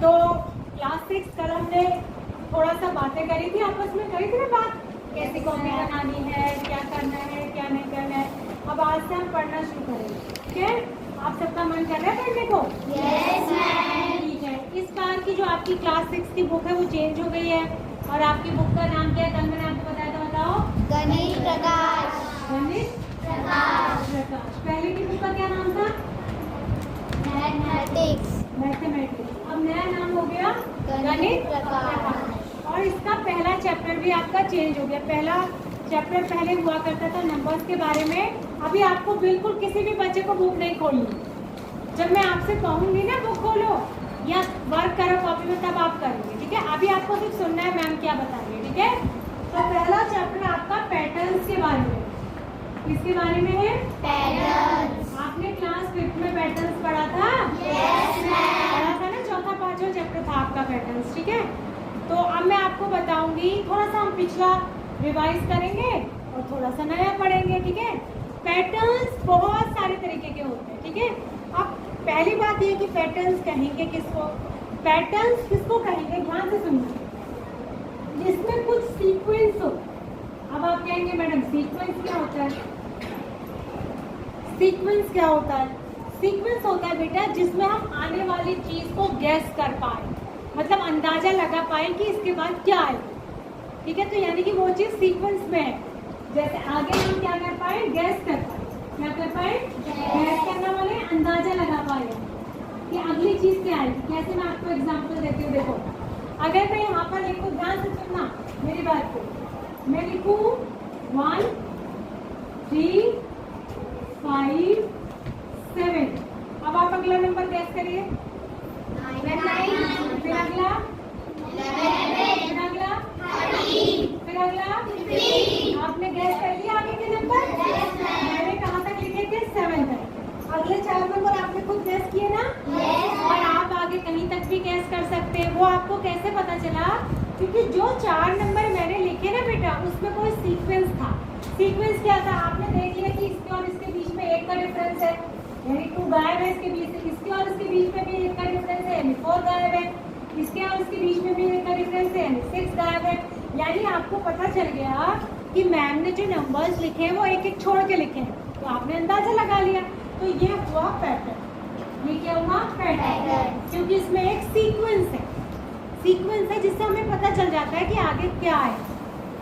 तो क्लास 6 कल हमने थोड़ा सा बातें करी थी, आपस में करी थी ना बात, कैसी कॉपी बनानी है, क्या करना है, क्या नहीं करना है। अब आज से हम पढ़ना शुरू करेंगे, ठीक है? आप सबका मन कर रहा है पढ़ने को? Yes ma'am. ठीक है। इस बार की जो आपकी क्लास 6 की बुक है वो चेंज हो गई है और आपकी बुक का नाम क्या है? कल मैंने आपको बताया था, बताओ। गणित प्रकाश। गणित प्रकाश। पहले की बुक का क्या नाम था? मैथमेटिक्स। मैथमेटिक्स। अब नया नाम हो गया गणित प्रकाश। और इसका पहला चैप्टर भी आपका चेंज हो गया। पहला चैप्टर पहले हुआ करता था नंबर्स के बारे में। अभी आपको बिल्कुल किसी भी बच्चे को बुक नहीं खोलनी। जब मैं आपसे कहूँगी ना बुक खोलो या वर्क करो कॉपी में, तब आप करोगे, ठीक है? अभी आपको सिर्फ सुनना है मैम क्या बताएंगे, ठीक है? तो पहला चैप्टर आपका पैटर्न्स के बारे में। किसके बारे में है? पैटर्न्स। आपने क्लास 5 में पैटर्न्स पढ़ा था? Yes ma'am. पढ़ा था ना, चौथा पांचवा चैप्टर था आपका पैटर्न्स, ठीक है? तो अब मैं आपको बताऊंगी, थोड़ा सा हम पिछला रिवाइज करेंगे और थोड़ा सा नया पढ़ेंगे, ठीक है? पैटर्न्स बहुत सारे तरीके के होते हैं, ठीक है? अब पहली बात ये कि पैटर्न्स कहेंगे किसको? पैटर्न्स किसको कहेंगे? ध्यान से सुनिए, जिसमें कुछ सीक्वेंस हो। अब आप कहेंगे मैडम सीक्वेंस क्या होता है? सीक्वेंस क्या होता है? सीक्वेंस होता है बेटा जिसमें हम आने वाली चीज को गैस कर पाए, मतलब अंदाजा लगा पाए कि इसके बाद क्या आए, ठीक है? तो यानी कि वो चीज सीक्वेंस में है। जैसे आगे हम क्या कर पाए? गैस कर पाए। क्या कर पाए? गैस करना वाले अंदाजा लगा पाए कि अगली चीज क्या आएगी। कैसे? मैं आपको एग्जांपल देती हूँ। देखो, अगर मैं यहाँ पर लिखूँ, ध्यान से सुनना मेरी बात को, मैं लिखूँ 1 3 5 7। अब आप अगला नंबर गैस करिए। फिर अगला, फिर अगला, फिर अगला। आपने गैस कर लिया आगे के नंबर? मैंने कहाँ तक लिखे थे? 7 तक। अगले 4 नंबर आपने खुद गैस किए ना? और आप आगे कहीं तक भी गैस कर सकते हैं। वो आपको कैसे पता चला? क्योंकि जो 4 नंबर मैंने लिखे ना बेटा, उसमें कोई सीक्वेंस था। सीक्वेंस क्या था? आपने देख लिया कि इसके और इसके बीच में 1 का डिफरेंस है, यानी 2 गायब है। इसके बीच से इसके और इसके बीच में भी 1 का डिफरेंस है, यानी 4 गायब है। इसके और इसके बीच में भी 1 का डिफरेंस है, यानी 6 गायब है। यानी आपको पता चल गया कि मैम ने जो नंबर्स लिखे हैं वो एक एक छोड़ के लिखे हैं, तो आपने अंदाजा लगा लिया। तो ये हुआ पैटर्न। ये क्या हुआ? पैटर्न। क्योंकि इसमें एक सीक्वेंस है, सीक्वेंस है जिससे हमें पता चल जाता है कि आगे क्या है,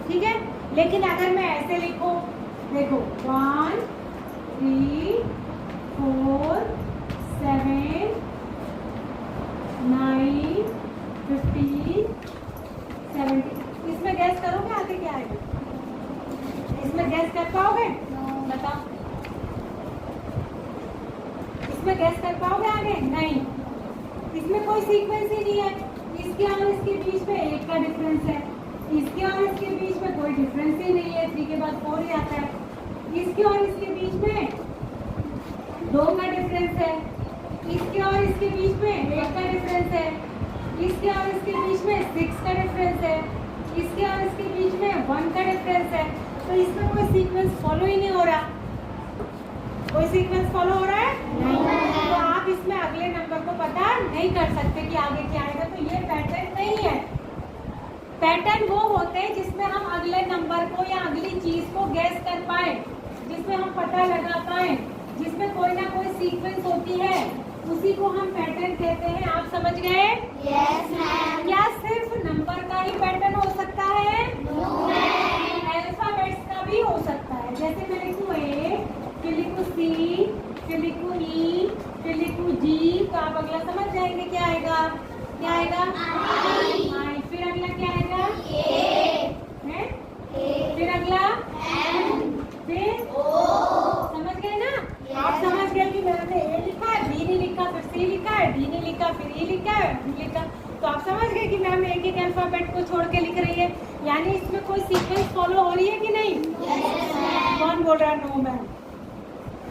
ठीक है? लेकिन अगर मैं ऐसे लिखूं, देखो 1 3 4 7 9 15 17, इसमें गैस करोगे आगे क्या आएगा? इसमें गैस कर पाओगे? बताओ, इसमें गैस कर पाओगे आगे? नहीं, इसमें कोई सीक्वेंस ही नहीं है। इसके और इसके बीच में 1 का डिफरेंस है, इसके और इसके बीच में कोई डिफरेंस ही नहीं है, 3 के बाद 4 ही आता है। इसके और इसके बीच में 2 का डिफरेंस है, इसके और इसके बीच में 1 का डिफरेंस है, इसके और इसके बीच में 6 का डिफरेंस है, इसके और इसके बीच में 1 का डिफरेंस है। तो इसमें कोई सीक्वेंस फॉलो ही नहीं हो रहा। कोई सीक्वेंस फॉलो हो रहा है? नहीं। तो आप इसमें अगले नंबर को पता नहीं कर सकते कि आगे क्या आएगा। तो ये पैटर्न नहीं है। पैटर्न वो होते हैं जिसमें हम अगले नंबर को या अगली चीज को गैस कर पाए, जिसमें हम पता लगा पाए, जिसमें कोई ना कोई सीक्वेंस होती है, उसी को हम पैटर्न कहते हैं। आप समझ गए? Yes ma'am. क्या सिर्फ नंबर का ही पैटर्न हो सकता है? No ma'am. अल्फाबेट्स का भी हो सकता है। जैसे मैं लिखूँ A, फिर लिखूँ C, फिर लिखूँ E, फिर लिखूँ G, तो आप अगला समझ जाएंगे क्या आएगा? क्या आएगा? I। फिर अगला क्या आएगा? है? फिर अगला फिर समझ गए ना? आप समझ गए कि मैंने A लिखा है, B नहीं लिखा, फिर C लिखा है, D नहीं लिखा, फिर E लिखा है, D लिखा। तो आप समझ गए कि मैम एक एक अल्फाबेट को छोड़ के लिख रही है, यानी इसमें कोई सीक्वेंस फॉलो हो रही है कि नहीं? कौन बोल रहा है नो मैम?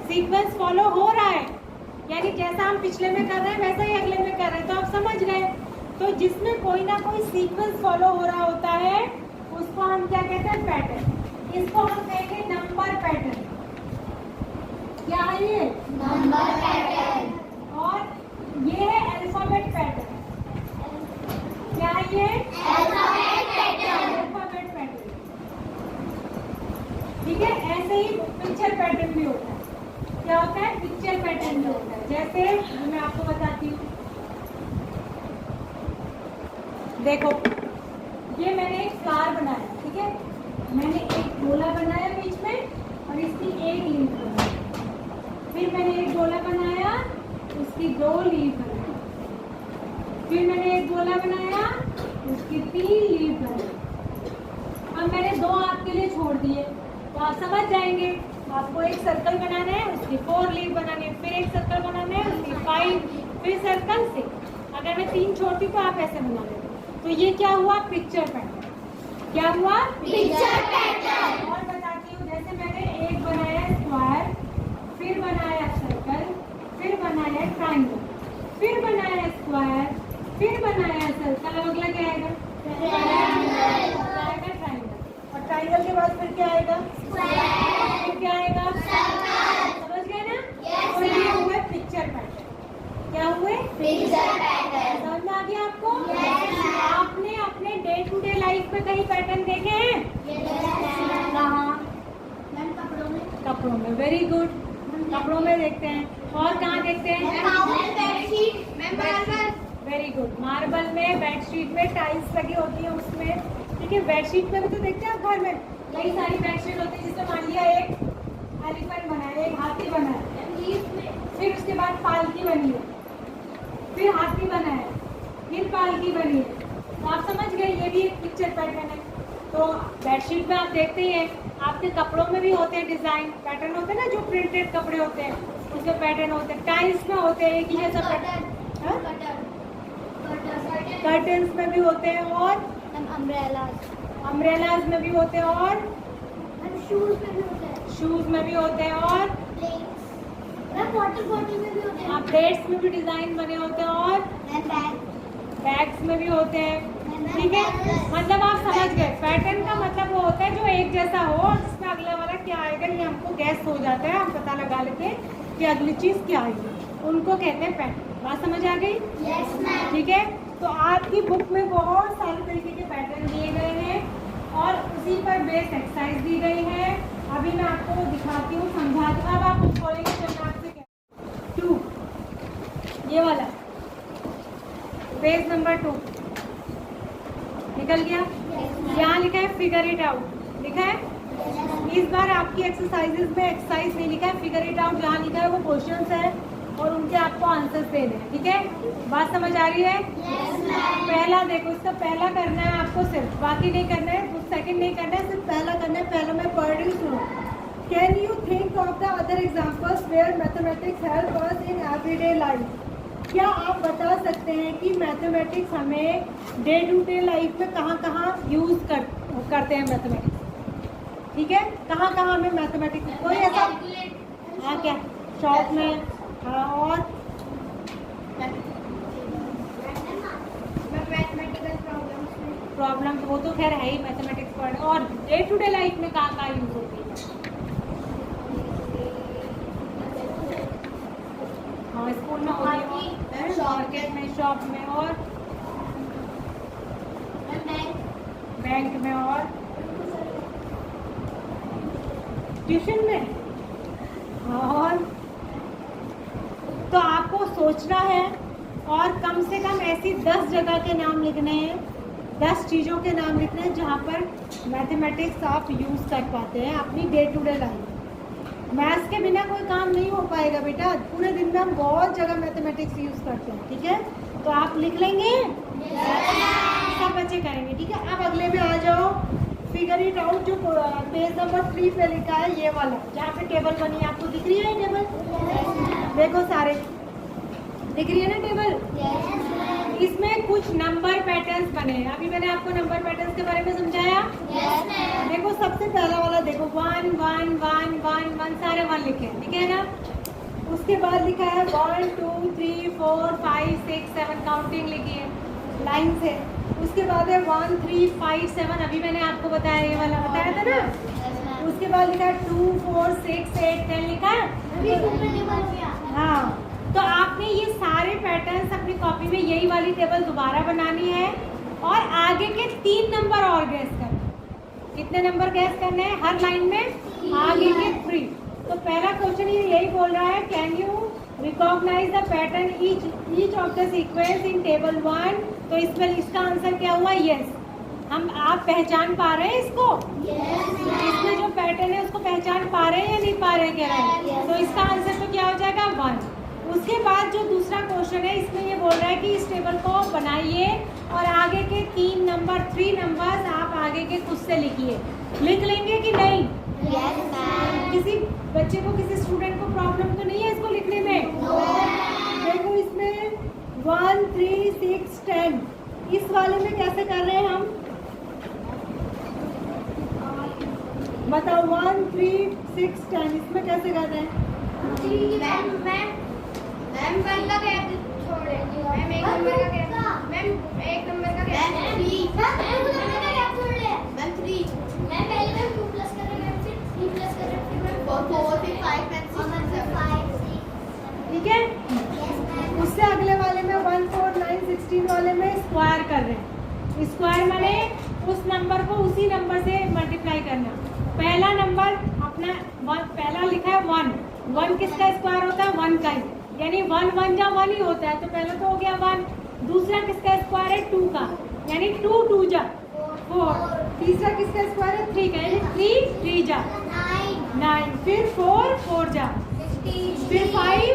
सीक्वेंस फॉलो हो रहा है, यानी जैसा हम पिछले में कर रहे हैं वैसा ही अगले में कर रहे हैं। तो आप समझ गए। तो जिसमें कोई ना कोई सीक्वेंस फॉलो हो रहा होता है उसको हम क्या कहते हैं? पैटर्न। इसको हम कहेंगे नंबर पैटर्न। क्या है ये? Number pattern. और ये है अल्फाबेट पैटर्न। पैटर्न भी होता है। क्या होता है? पिक्चर पैटर्न भी होता है। जैसे मैं आपको बताती हूँ, देखो ये मैंने एक फ्लावर बनाया, ठीक है, मैंने एक गोला बनाया बीच में और इसकी एक लीफ बनाई, फिर मैंने एक गोला बनाया, उसकी 2 लीफ बनाई, फिर मैंने एक गोला बनाया, उसकी 3 लीफ बनाई। अब मैंने 2 आपके लिए छोड़ दिए, तो आप समझ जाएंगे। आपको एक सर्कल बनाना है, उसकी 4 लीफ बनानी है, फिर एक सर्कल बनाना है, उसकी 5, फिर सर्कल 6। अगर मैं 3 छोड़ती तो आप ऐसे बना लेते। तो ये क्या हुआ? Picture pattern. क्या हुआ? Picture pattern. और बताती हूँ, जैसे मैंने एक बनाया स्क्वायर, फिर बनाया सर्कल, फिर बनाया ट्राइंगल, फिर बनाया स्क्वायर, फिर बनाया सर्कल। अब अगला क्या आएगा? ट्राइंगल। और ट्राइंगल के बाद फिर क्या आएगा? फिर क्या आएगा? समझ गए ना? तो ये हुए पिक्चर पैटर्न। क्या हुए? Picture pattern. समझ में आ गया आपको? Yes, ma'am. आपने अपने डे टू डे लाइफ में कहीं पैटर्न देखे हैं? कहाँ? कपड़ों में। वेरी गुड, कपड़ों में देखते हैं। और कहाँ देखते हैं? वेरी गुड, मार्बल में, बेडशीट में, टाइल्स लगी होती है उसमें, ठीक है। बेडशीट में भी तो देखते हैं आप घर में, कई सारी बेडशीट होती है, जिसमें मान लिया एक एलिफेंट बना है, एक हाथी बना है, फिर उसके बाद पालकी बनी है, फिर हाथी बना है, फिर पालकी बनी है। तो आप समझ गए, ये भी एक पिक्चर पैटर्न है। तो बेडशीट में आप देखते ही हैं, आपके कपड़ों में भी होते हैं डिजाइन पैटर्न होते हैं ना, जो प्रिंटेड कपड़े होते हैं उसमें पैटर्न होते हैं। टाइल्स में होते हैं एक ही जैसा पैटर्न, कर्टन्स में भी होते हैं, और अम्ब्रेलाज में भी होते हैं, और शूज में भी होते हैं, और प्लेट्स में भी डिजाइन बने होते हैं, और बैग्स में भी होते हैं, ठीक है। मतलब आप समझ गए, पैटर्न का मतलब वो होता है जो एक जैसा हो और जिसमें अगला वाला क्या आएगा ये हमको गैस हो जाता है, हम पता लगा लेते हैं कि अगली चीज क्या आएगी, उनको कहते हैं पैटर्न। बात समझ आ गई? ठीक है। तो आपकी बुक में बहुत सारे तरीके के पैटर्न दिए गए हैं और उसी पर बेस एक्सरसाइज दी गई है। अभी मैं आपको दिखाती हूँ, समझाती हूँ। अब आप बुक खोलेंगे तो मैं आपसे 2, ये वाला पेज नंबर 2 निकल गया। यहाँ लिखा है फिगर इट आउट, लिखा है। इस बार आपकी एक्सरसाइजेज में एक्सरसाइज नहीं लिखा है, फिगर इट आउट जहाँ लिखा है वो क्वेश्चंस है और उनके आपको आंसर्स देने हैं, ठीक है। बात समझ आ रही है? पहला देखो, इसका पहला करना है आपको सिर्फ, बाकी नहीं करना है, सेकंड नहीं करना है, सिर्फ पहला करना है। पहला मैं पढ़ रही हूँ, सुनो। Can you think of the other examples where mathematics help us in everyday life? क्या आप बता सकते हैं कि मैथमेटिक्स हमें डे टू डे लाइफ में कहाँ कहाँ यूज करते हैं मैथमेटिक्स, ठीक है। कहाँ कहाँ हमें मैथमेटिक्स, कोई ऐसा, हाँ क्या, शॉप में, हाँ, और प्रॉब्लम वो तो खैर है ही मैथमेटिक्स पढ़, और डे टू डे लाइफ में कहाँ कहाँ यूज होती है? हाँ, स्कूल में होती है, मार्केट में, शॉप में, और बैंक में, और ट्यूशन में, और तो आपको सोचना है और कम से कम ऐसी 10 जगह के नाम लिखने हैं, 10 चीज़ों के नाम लिखने हैं जहाँ पर मैथमेटिक्स आप यूज़ कर पाते हैं अपनी day to day life. Maths के बिना कोई काम नहीं हो पाएगा बेटा, पूरे दिन में हम बहुत जगह मैथमेटिक्स यूज़ करते हैं, ठीक है। तो आप लिख लेंगे? सब बच्चे करेंगे, ठीक है। अब अगले में आ जाओ, फिगर इट आउट, जो पेज नंबर 3 पे लिखा है ये वाला, जहाँ पे टेबल बनी है, आपको दिख रही है टेबल? देखो सारे दिख रही है ना टेबल? इसमें कुछ नंबर पैटर्न्स बने हैं। अभी मैंने आपको नंबर पैटर्न्स के बारे में समझाया। देखो सबसे पहला वाला देखो, 1 1 1 1 1, सारे 1 लिखे हैं, ठीक है ना। उसके बाद लिखा है 1 2 3 4 5 6 7, काउंटिंग लिखी है लाइन से। उसके बाद है 1 3 5 7, अभी मैंने आपको बताया, ये वाला बताया था ना। उसके बाद लिखा है 2 4 6 8 10 लिखा है। हाँ, तो आपने ये सारे पैटर्न्स अपनी कॉपी में यही वाली टेबल दोबारा बनानी है और आगे के 3 नंबर और गैस करने। कितने नंबर गैस करने हैं हर लाइन में? आगे के 3। तो पहला क्वेश्चन ये यही बोल रहा है, can you recognise the pattern each of the sequence in table 1। तो इसमें इसका आंसर क्या हुआ? यस। आप पहचान पा रहे हैं इसको? इसमें जो पैटर्न है उसको पहचान पा रहे हैं या नहीं पा रहे, कह रहे हैं? तो इसका आंसर तो क्या हो जाएगा? 1। उसके बाद जो दूसरा क्वेश्चन है इसमें ये बोल रहा है कि इस टेबल को बनाइए और आगे के 3 नंबर्स आप आगे के खुद से लिखिए। लिख लेंगे कि नहीं? Yes, ma'am. किसी बच्चे को, किसी स्टूडेंट को प्रॉब्लम तो नहीं है इसको लिखने में? देखो इसमें 1, 3, 6, 10 इस वाले में कैसे कर रहे हैं हम? बताओ 1, 3, 6, 10 इसमें कैसे कर रहे हैं? मैम 1 का गैप छोड़े, मैम 1 नंबर का गैप, मैम 1 नंबर का गैप, मैम 3 नंबर का गैप छोड़ ले, मैम 3, मैम पहले मैम 2 प्लस कर रहे हैं, फिर 3 प्लस कर रहे हैं, फिर मैम 4 फिर 5 मैम 6 ठीक है? उससे अगले वाले में 1, 4, 9, 16 वाले में स्क्वायर कर रहे हैं। स्क्वायर माने उस नंबर को उसी नंबर से मल्टीप्लाई करना। पहला नंबर अपना पहला लिखा है 1 किसका स्क्वायर होता है? 1 का ही, यानी 1 1 जा 1 ही होता है, तो पहला तो हो गया 1। दूसरा किसका स्क्वायर है? 2 का, यानी 2 2 जा 4। तीसरा किसका स्क्वायर है? 3 का, यानी 3 3 जा 9। फिर 4 4 जा, फिर 5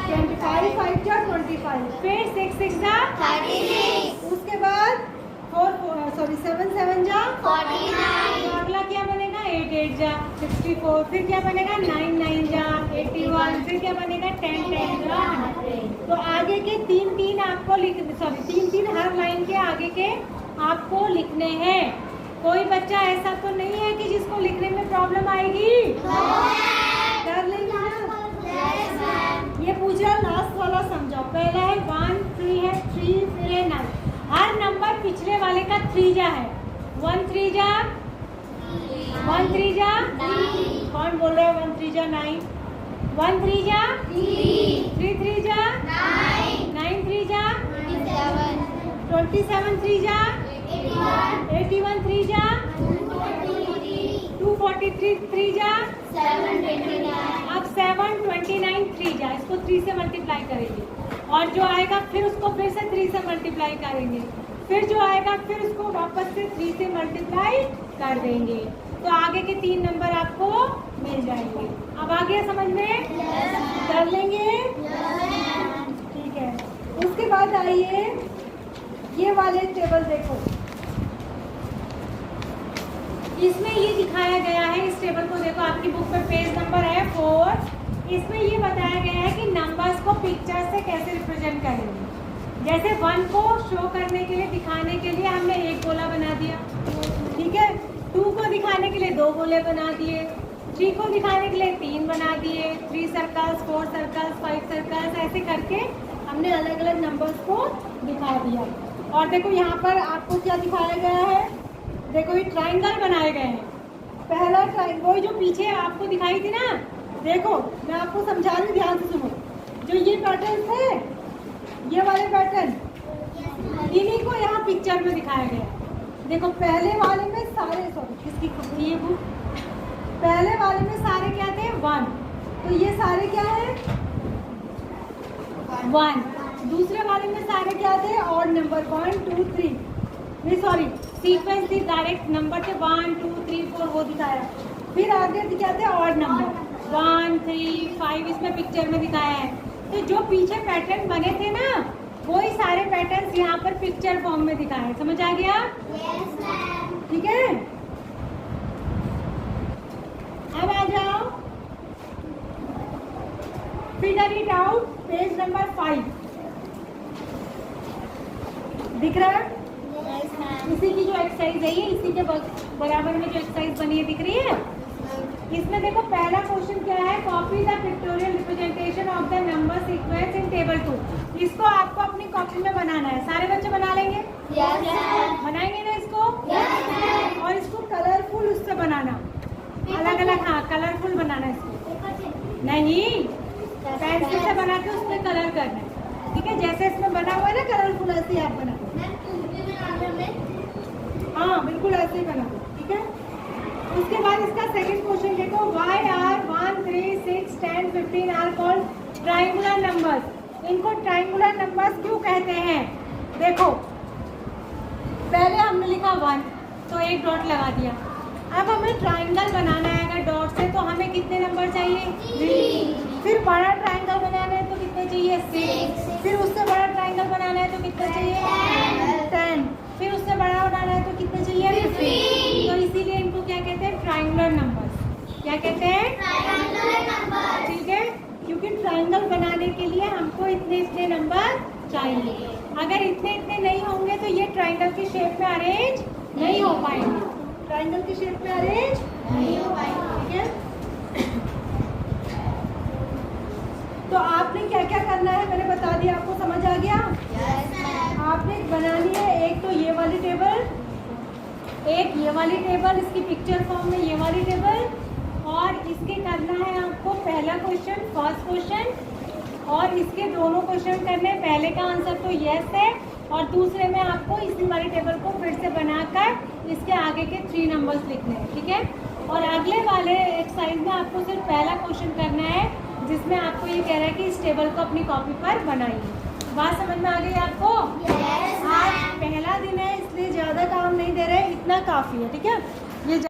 25 5 जा 25, फिर 6 6 जा 36, उसके बाद 7 7 जा 49, तो अगला क्या बनेगा? 8 8 जा 64, फिर क्या बनेगा? 9 9 जा 81, फिर क्या बनेगा? 10 10 जा 100। तो आगे के 3 3 आपको लिखने, 3 3 हर लाइन के आगे के आपको लिखने हैं। कोई बच्चा ऐसा तो नहीं है कि जिसको लिखने में प्रॉब्लम आएगी? कर लेंगे ना? ये पूछ रहा लास्ट वाला समझाओ। पहला है 1 3 है 3, फिर है 9। हर नंबर पिछले वाले का 3 जा है। 1 3 जा 1 3 जा 9, कौन बोल रहा है? 1 3 जा 9, 1 3 जा 3 3 जा 9, 9 3 जा 27, 27 3 जा 81 3 जा 243 3 जा 729, अब 729 3 जा, इसको 3 से मल्टीप्लाई करेंगे और जो आएगा फिर उसको फिर से 3 से मल्टीप्लाई करेंगे, फिर जो आएगा फिर उसको वापस से 3 से मल्टीप्लाई कर देंगे, तो आगे के 3 नंबर आपको मिल जाएंगे। अब आ गया समझ में? कर लेंगे? ठीक है। उसके बाद आइए ये वाले टेबल देखो, इसमें ये दिखाया गया है, इस टेबल को देखो, आपकी बुक पे पेज नंबर है 4। इसमें ये बताया गया है कि नंबर्स को पिक्चर से कैसे रिप्रेजेंट करेंगे। जैसे 1 को शो करने के लिए, दिखाने के लिए हमने 1 गोला बना दिया, ठीक है। 2 को दिखाने के लिए 2 गोले बना दिए, 3 को दिखाने के लिए 3 बना दिए, 3 सर्कल्स 4 सर्कल्स 5 सर्कल्स, ऐसे करके हमने अलग अलग नंबर्स को दिखा दिया। और देखो यहाँ पर आपको क्या दिखाया गया है, देखो ये ट्राइंगल बनाए गए हैं। पहला ट्राइंगल वही जो पीछे आपको दिखाई थी ना, देखो मैं आपको समझा रही हूँ, ध्यान से सुनो। जो ये पैटर्न थे, ये वाले पैटर्न, इन्हीं को यहाँ पिक्चर में दिखाया गया है। देखो पहले वाले में सारे, किसकी ये बुक, पहले वाले में सारे क्या थे? 1, तो ये सारे क्या है? 1। दूसरे वाले में सारे क्या थे? ऑड नंबर 1 2 3, नहीं सॉरी, सीक्वेंस थी, डायरेक्ट नंबर थे 1 2 3 4, वो दिखाया। फिर आगे क्या थे? ऑड नंबर 1 3 5, इसमें पिक्चर में दिखाया है। तो जो पीछे पैटर्न बने थे ना, वही सारे पैटर्न्स यहाँ पर पिक्चर फॉर्म में दिखाए हैं। समझ आ गया? ठीक है। अब आ जाओ, figure it out, page number 5 दिख रहा है? इसी की जो एक्सरसाइज है, ये इसी के बराबर में जो एक्सरसाइज बनी है दिख रही है। इसमें देखो पहला क्वेश्चन क्या है? Copy the pictorial representation of the number sequence in table 2। इसको आपको अपनी कॉपी में बनाना है। सारे बच्चे बना लेंगे? बनाएंगे ना इसको? और इसको कलरफुल उससे बनाना, अलग अलग, हाँ कलरफुल बनाना इसको, नहीं पेंसिल से बना के उसमें कलर करना है, ठीक है। जैसे इसमें बना हुआ है ना कलरफुल, ऐसे ही आप बनाना। हाँ बिल्कुल ऐसे ही बना, ठीक है। उसके बाद इसका सेकंड क्वेश्चन देखो, why are 1, 3, 6, 10, 15 are called triangular numbers? इनको ट्राइंगुलर नंबर्स क्यों कहते हैं? देखो पहले हमने लिखा 1 तो एक डॉट लगा दिया। अब हमें ट्राइंगल बनाना है अगर डॉट से, तो हमें कितने नंबर चाहिए? 3। फिर बड़ा ट्राइंगल बनाना है तो कितने चाहिए? 6। फिर उससे बड़ा ट्राइंगल बनाना है तो कितने चाहिए? 10। फिर उससे बड़ा बनाना है तो कितने चाहिए? 15। तो इसीलिए इनको क्या कहते हैं? Triangular numbers. क्या कहते हैं? Triangular number. ठीक है, क्योंकि ट्राइंगल बनाने के लिए हमको इतने इतने नंबर चाहिए। अगर इतने इतने नहीं होंगे तो ये ट्राइंगल की शेप में अरेंज नहीं हो पाएंगे। ट्राइंगल की शेप में अरेंज नहीं हो पाएगा। ठीक है, तो आपने क्या क्या करना है मैंने बता दिया, आपको समझ आ गया? Yes ma'am. आपने बनानी है एक तो ये वाली टेबल, एक ये वाली टेबल, इसकी पिक्चर फॉर्म में ये वाली टेबल, और इसके करना है आपको पहला क्वेश्चन, फर्स्ट क्वेश्चन, और इसके दोनों क्वेश्चन करने हैं। पहले का आंसर तो यस है और दूसरे में आपको इसी वाली टेबल को फिर से बनाकर इसके आगे के 3 नंबर्स लिखने हैं। ठीक है, और अगले वाले एक्सरसाइज में आपको सिर्फ पहला क्वेश्चन करना है जिसमें आपको ये कह रहा है कि इस टेबल को अपनी कॉपी पर बनाइए। बात समझ में आ गई आपको? यस आज मैम। पहला दिन है इसलिए ज़्यादा काम नहीं दे रहे, इतना काफ़ी है। ठीक है, ये